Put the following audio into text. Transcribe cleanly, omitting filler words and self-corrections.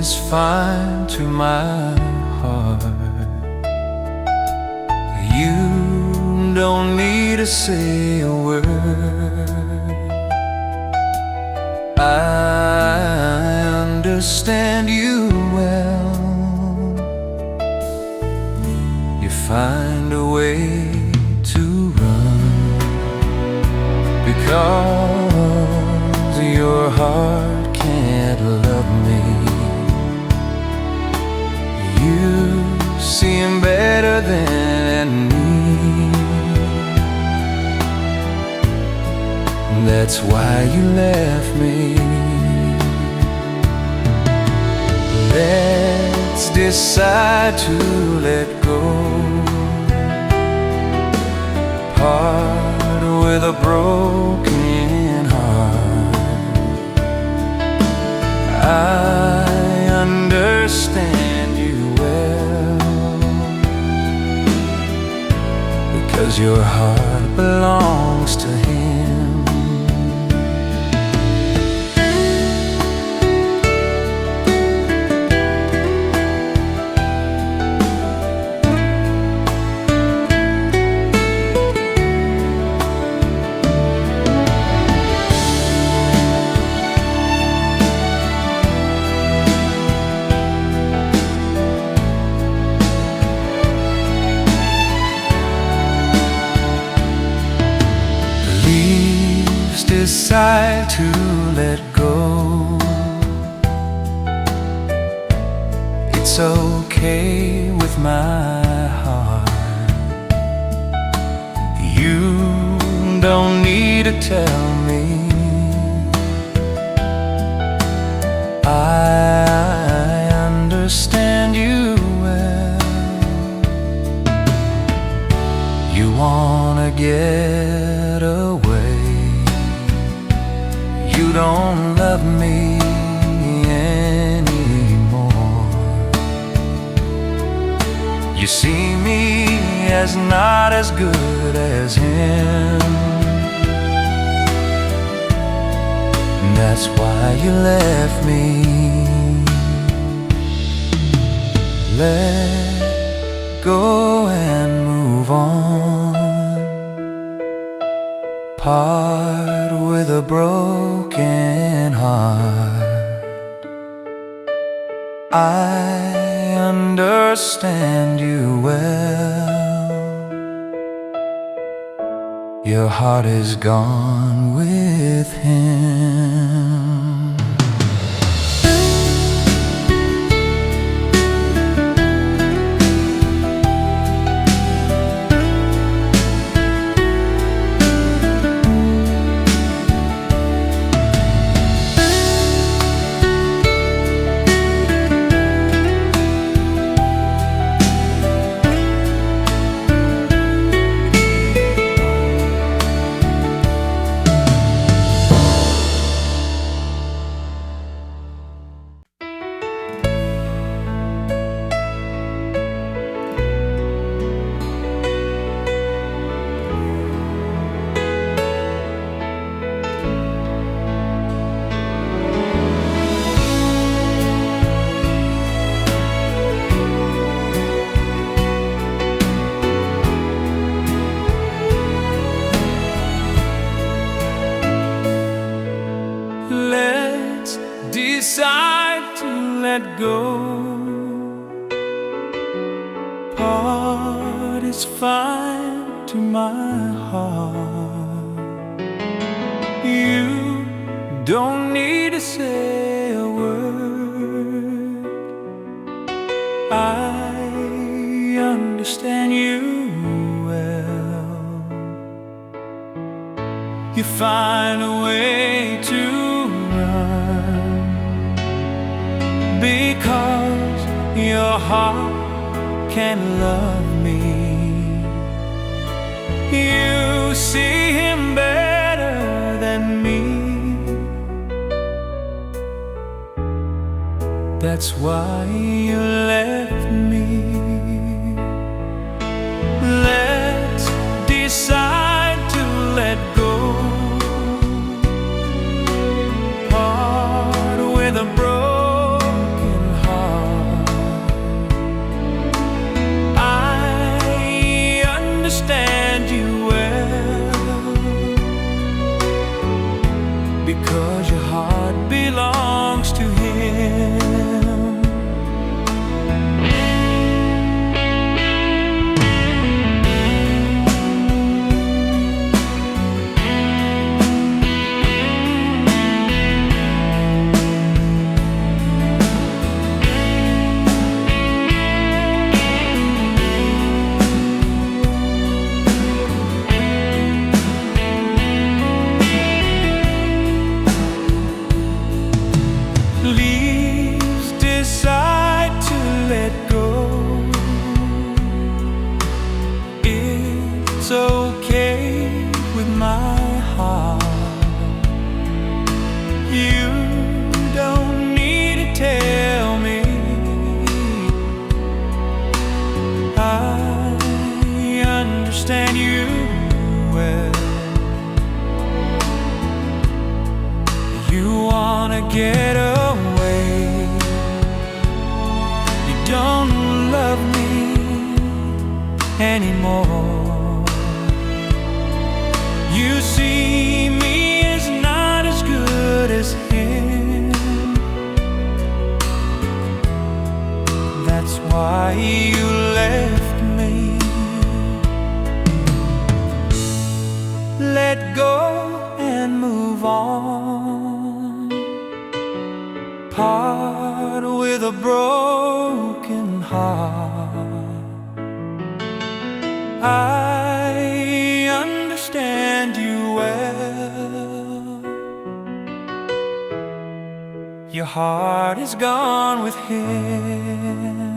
is fine to my heart. You don't need to say a word. I understand you well. You find a way to run because your heart can't love me. You see him better than me. That's why you left me. Let's decide to let go, part with a broken heart. I understand you well, because your heart belongs to him. Decide to let go. It's okay with my heart. You don't need to tell me. I understand you well. You wanna get away. You don't love me anymore. You see me as not as good as him. And that's why you left me. Let go and move on. Part with a broken heart. I understand you well. Your heart is gone with him. Decide to let go. Part is fine to my heart. You don't need to say a word. I understand you well. You find a way to run because your heart can't love me. You see him better than me. That's why you left me. Let's decide to let go. Part with a broken 'cause your heart belongs to him. Leaves decide to let go. It's okay with my heart. You don't need to tell me. I understand you well. You wanna get away. You don't love me anymore. You see me as not as good as him. That's why you left me. Let go and move on. Part with a broken heart. I understand you well. Your heart is gone with him.